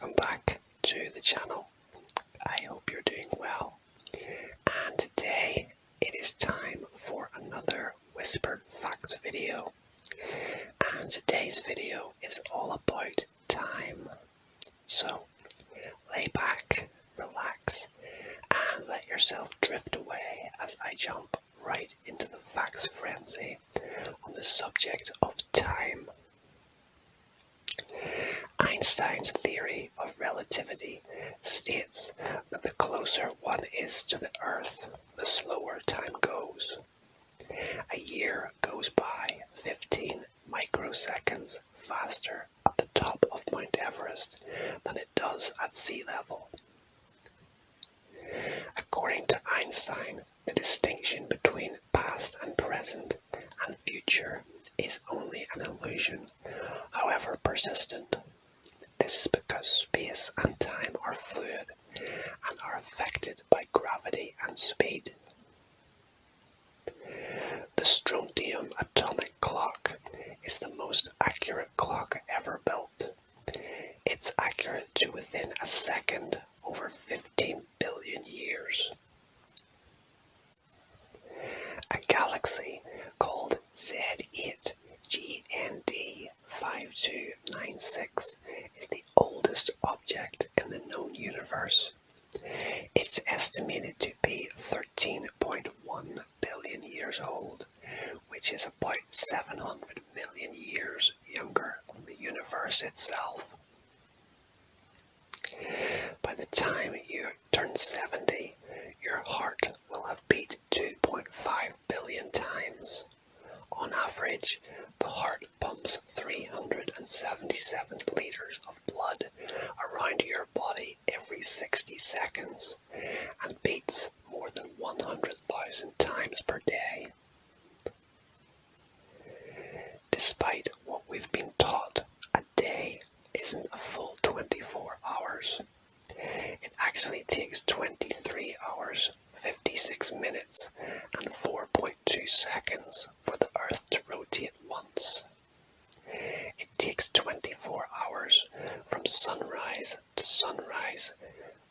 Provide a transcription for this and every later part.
welcome back to the channel. I hope you're doing well. And today it is time for another Whispered Facts video. And today's video is all about time. So lay back, relax, and let yourself drift away as I jump right into the facts frenzy on the subject of time. Einstein's theory of relativity states that the closer one is to the Earth, the slower time goes. A year goes by 15 microseconds faster at the top of Mount Everest than it does at sea level. According to Einstein, the distinction between past and present and future is only an illusion, however persistent. This is because space and time are fluid and are affected by gravity and speed. The strontium atomic clock is the most accurate clock ever built. It's accurate to within a second over 15 billion years. A galaxy called Z8 GND 5296 is the oldest object in the known universe. It's estimated to be 13.1 billion years old, which is about 700 million years younger than the universe itself. By the time you turn 70, your heart will have beat 2.5 billion times. On average, the heart pumps 377 litres of blood around your body every 60 seconds and beats more than 100,000 times per day. Despite what we've been taught, a day isn't a full 24 hours. It actually takes 23 hours, 56 minutes, and 4.2 seconds for the Earth to rotate once. It takes 24 hours from sunrise to sunrise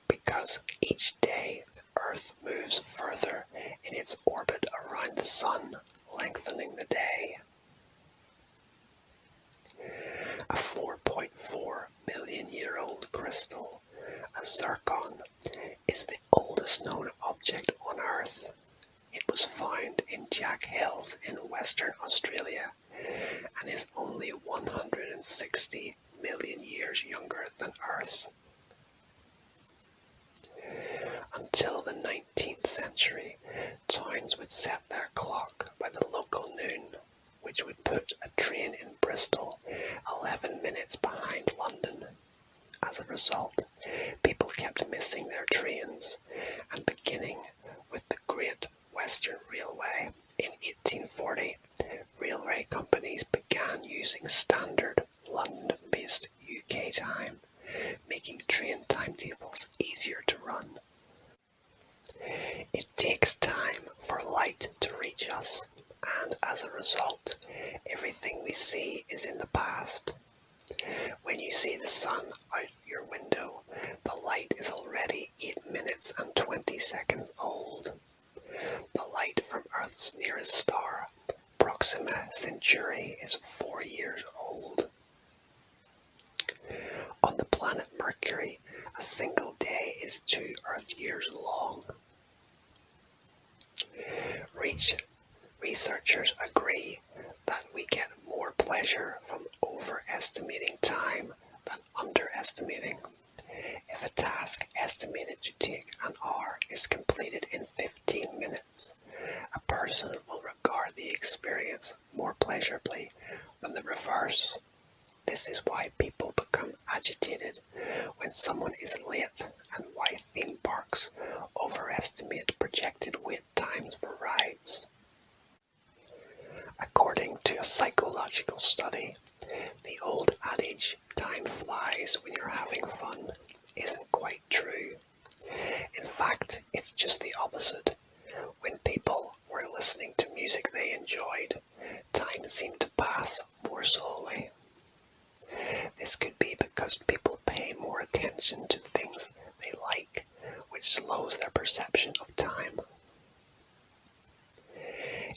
because each day the Earth moves further in its orbit around the Sun, lengthening the day. A 4.4 billion year old crystal, a zircon, is the oldest known object on Earth. It was found in Jack Hills in Western Australia and is only 160 million years younger than Earth. Until the 19th century, towns would set their clock by the local noon, which would put a train in Bristol 11 minutes behind London. As a result, people kept missing their trains, and beginning with the Great Western Railway in 1840, railway companies began using standard London-based UK time, making train timetables easier to run. It takes time for light to reach us, and as a result, everything we see is in the past. When you see the sun out your window, the light is already 8 minutes and 20 seconds old. The light from Earth's nearest star, Proxima Centauri, is 4 years old. On the planet Mercury, a single day is 2 Earth years long. Researchers agree that we get more pleasure from overestimating time than underestimating. If a task estimated to take an hour is completed in 15 minutes, a person will regard the experience more pleasurably than the reverse. This is why people become agitated when someone is late, and why theme parks overestimate projected wait times for rides. According to a psychological study, the old adage, "time flies when you're having fun," isn't quite true. In fact, it's just the opposite. When people were listening to music they enjoyed, time seemed to pass more slowly. This could be because people pay more attention attention to things they like, which slows their perception of time.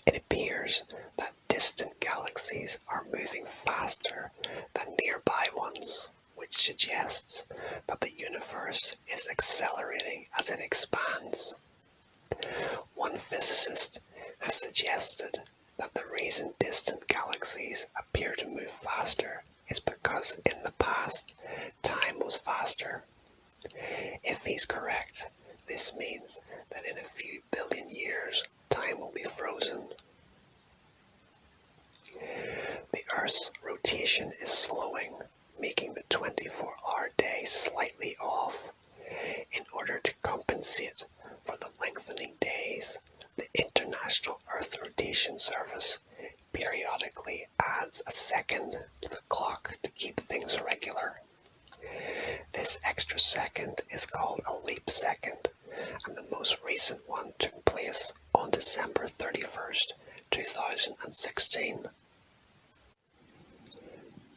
It appears that distant galaxies are moving faster than nearby ones, which suggests that the universe is accelerating as it expands. One physicist has suggested that the reason distant galaxies appear to move faster is because in the past, time was faster. If he's correct, this means that in a few billion years, time will be frozen. The Earth's rotation is slowing, making the 24-hour day slightly off. In order to compensate for the lengthening days, the International Earth Rotation Service periodically adds a second to the clock to keep things regular. This extra second is called a leap second, and the most recent one took place on December 31st, 2016.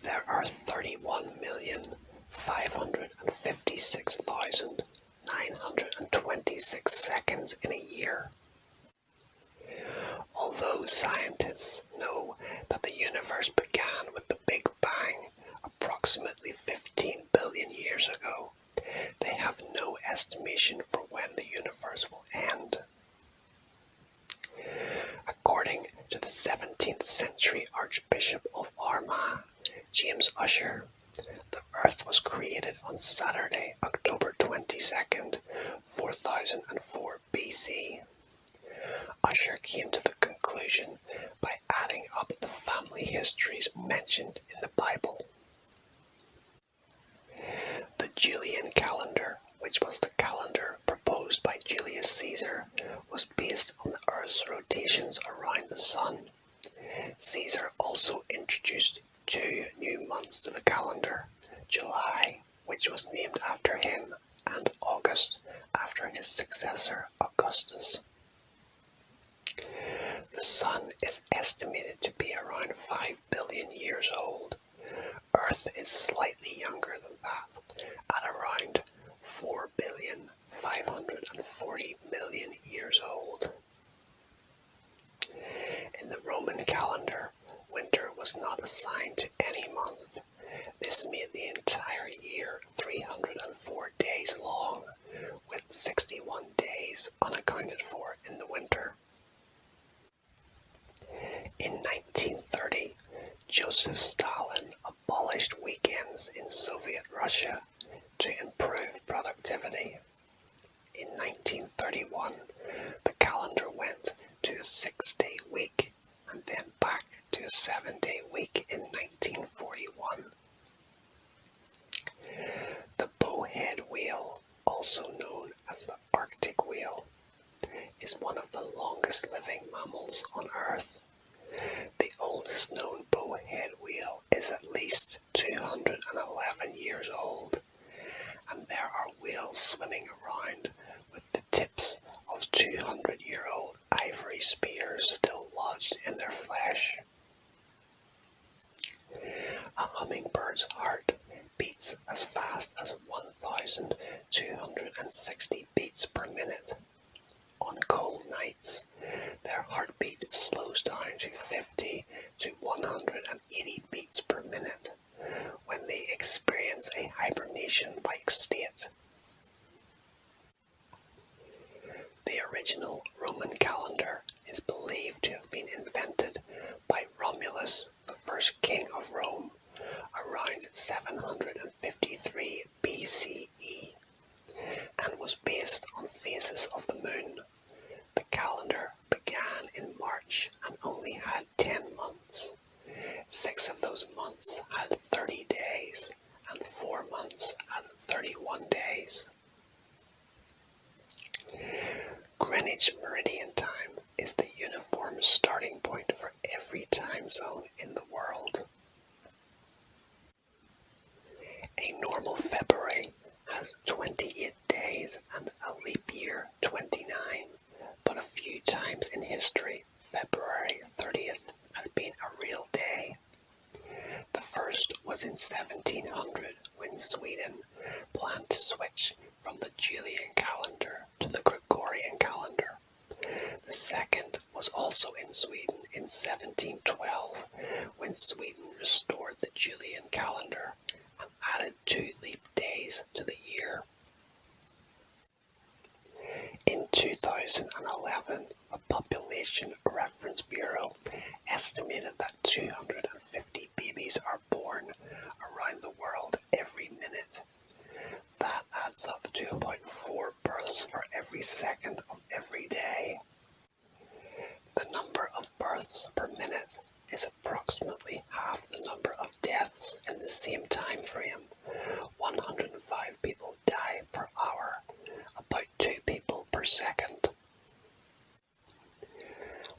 There are 31,556,926 seconds in a year. Although scientists know that the universe began with the Big Bang approximately 15 billion years ago, they have no estimation for when the universe will end. According to the 17th century Archbishop of Armagh, James Ussher, the Earth was created on Saturday, October 22nd, 4004 BC. Ussher came to the conclusion by adding up the family histories mentioned in the Bible. The Julian calendar, which was the calendar proposed by Julius Caesar, was based on the Earth's rotations around the Sun. Caesar also introduced 2 new months to the calendar, July, which was named after him, and August, after his successor, Augustus. The Sun is estimated to be around 5 billion years old. Earth is slightly younger than that, at around 4,540,000,000 years old. In the Roman calendar, winter was not assigned to any month. This made the entire year 304 days long, with 61 days unaccounted for in the winter. In 1930, Joseph Stalin abolished weekends in Soviet Russia to improve productivity. In 1931, the calendar went to a 6-day week and then back to a 7-day week in 1941. The bowhead whale, also known as the Arctic whale, is one of the longest living mammals on Earth. The oldest known bowhead whale is at least 211 years old, and there are whales swimming around with the tips of 200-year-old ivory spears still lodged in their flesh. A hummingbird's heart beats as fast as 1,260 beats per minute. On cold nights, their heartbeat slows down to 50 to 180 beats per minute when they experience a hibernation-like state. The original Roman calendar is believed to have been invented by Romulus, the first king of Rome, around 753 BCE, and was based on phases of the moon. The calendar began in March and only had 10 months. 6 of those months had 30 days, and 4 months had 31 days. Greenwich Meridian Time is the uniform starting point for every time zone in the world. A normal February has 28 days and a leap year 29, but a few times in history, February 30th has been a real day. The first was in 1700 when Sweden planned to switch from the Julian calendar to the Gregorian calendar. The second was also in Sweden in 1712, when Sweden restored the Julian calendar and added 2 leap days to the year. In 2011, the Population Reference Bureau estimated that 250 babies are born around the world every minute. That adds up to about 4 births for every second of every day. The number of births per minute is approximately half the number of deaths in the same time frame. 105 people die per hour, about 2 people per second.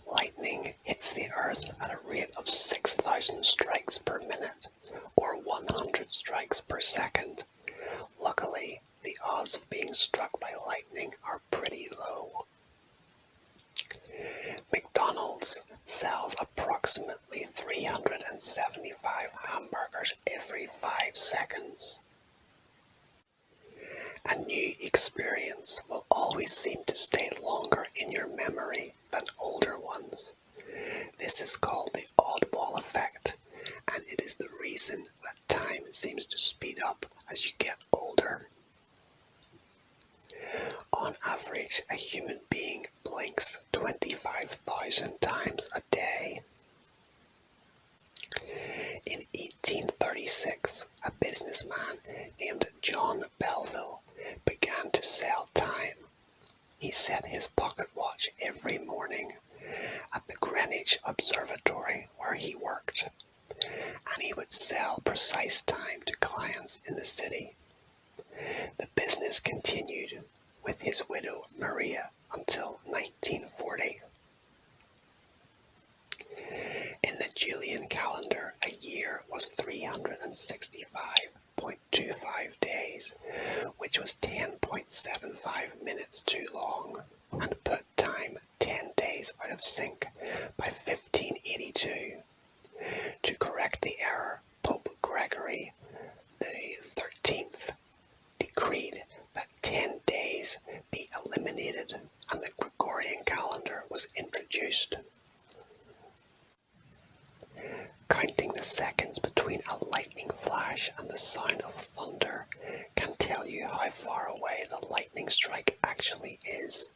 Lightning hits the Earth at a rate of 6,000 strikes per minute, or 100 strikes per second. Luckily, the odds of being struck by lightning are pretty low. McDonald's sells approximately 375 hamburgers every 5 seconds. A new experience will always seem to stay longer in your memory than older ones. This is called the oddball effect, and it is the reason that time seems to speed up as you get older. On average, a human being blinks 25,000 times a day. In 1836, a businessman named John Belleville began to sell time. He set his pocket watch every morning at the Greenwich Observatory where he worked, and he would sell precise time to clients in the city. The business continued with his widow Maria until 1940. In the Julian calendar, a year was 365.25 days, which was 10.75 minutes too long, and put time 10 days out of sync by 1582. To correct the error, Pope Gregory XIII decreed that 10 days be eliminated and the Gregorian calendar was introduced. Counting the seconds between a lightning flash and the sound of thunder can tell you how far away the lightning strike actually is.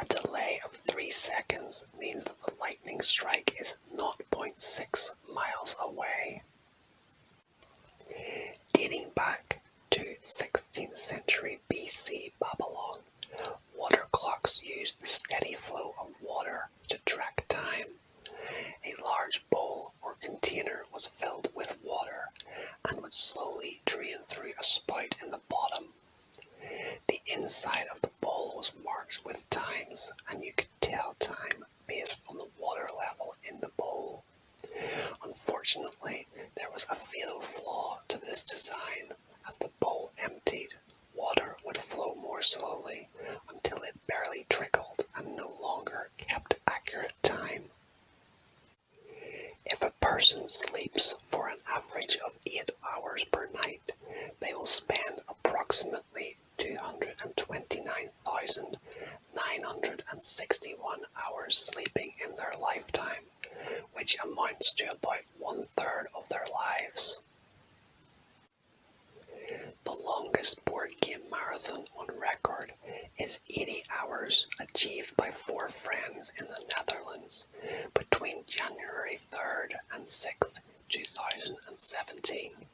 A delay of 3 seconds means that the lightning strike is 0.6 miles away. Dating back to 16th century BC Babylon, water clocks used the steady flow of water to track time. A large bowl or container was filled with water and would slowly drain through a spout in the bottom. The inside of the bowl was marked with times, and you could tell time based on the water level in the bowl. Unfortunately, there was a fatal flaw to this design. As the bowl emptied, water would flow more slowly until it barely trickled and no longer kept accurate time. If a person sleeps for an average of 8 hours per night, they will spend approximately 229,961 hours sleeping in their lifetime, which amounts to about 1/3 of their lives. The longest board game marathon on record is 80 hours, achieved by 4 friends in the Netherlands between January 3rd and 6th, 2017.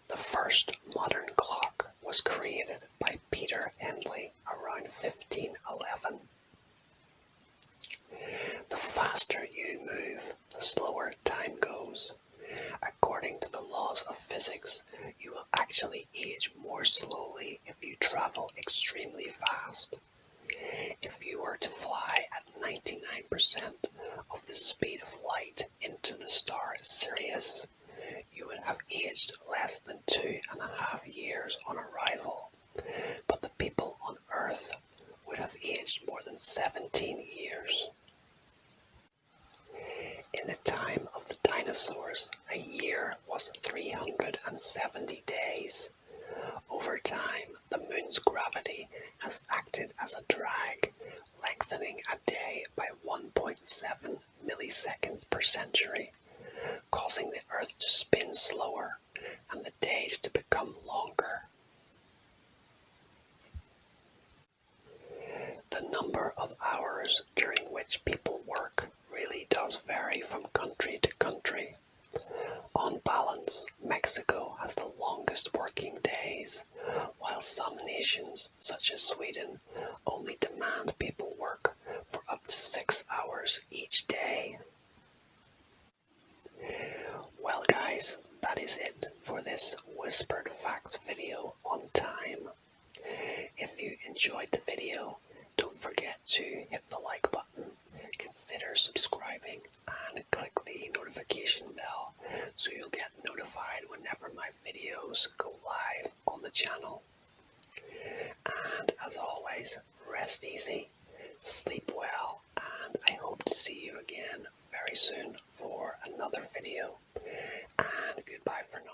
The first modern clock was created by Peter Henley around 1511. The faster you move, the slower time goes. According to the laws of physics, you will actually age more slowly if you travel extremely fast. If you were to fly at 99% of the speed of light into the star Sirius, you would have aged less than 2.5 years on arrival, but the people on Earth would have aged more than 17 years. In the time of the dinosaurs, a year was 360 70 days. Over time, the moon's gravity has acted as a drag, lengthening a day by 1.7 milliseconds per century, causing the Earth to spin slower and the days to become longer. The number of hours during which people work really does vary from country to country. On balance, Mexico has the longest working days, while some nations, such as Sweden, only demand people work for up to 6 hours each day. Well guys, that is it for this Whispered Facts video on time. If you enjoyed the video, don't forget to hit the like button, consider subscribing, and click the notification bell so you'll get notified whenever my videos go live on the channel. And as always, rest easy, sleep well, and I hope to see you again very soon for another video. And goodbye for now.